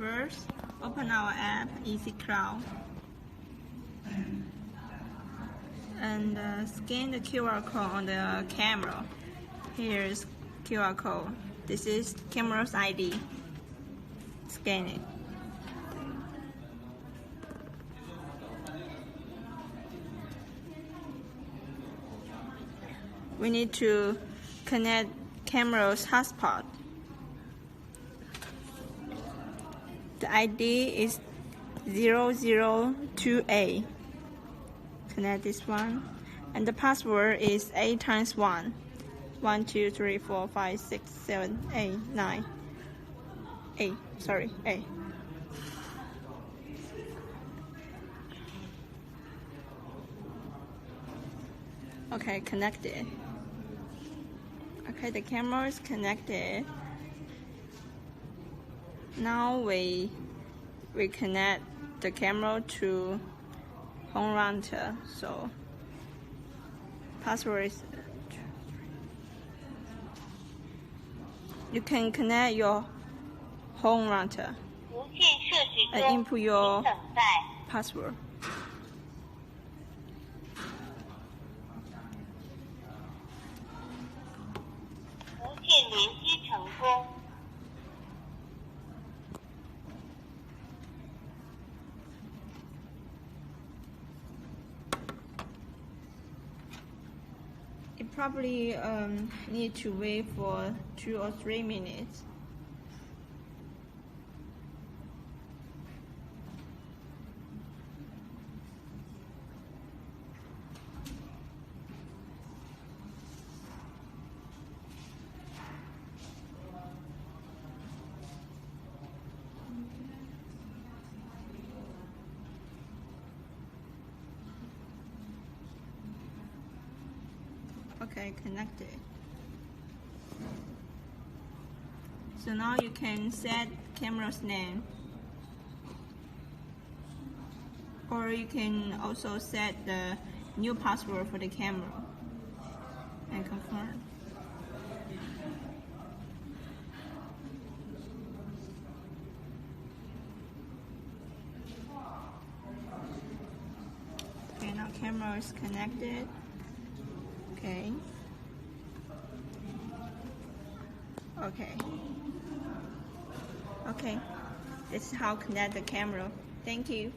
First, open our app, Easy Cloud, and scan the QR code on the camera. Here's QR code. This is camera's ID. Scan it. We need to connect camera's hotspot. The ID is 002A. Connect this one. And the password is 8 times 1. 1, 2, 3, 4, 5, 6, 7, 8, 9. A. Sorry, A. Okay, connected. Okay, the camera is connected. Now we connect the camera to home router. So password is, you can connect your home router and input your password. It probably need to wait for 2 or 3 minutes. Okay, connected. So now you can set camera's name, or you can also set the new password for the camera and confirm. Okay, now camera is connected. Okay. Okay. This is how to connect the camera. Thank you.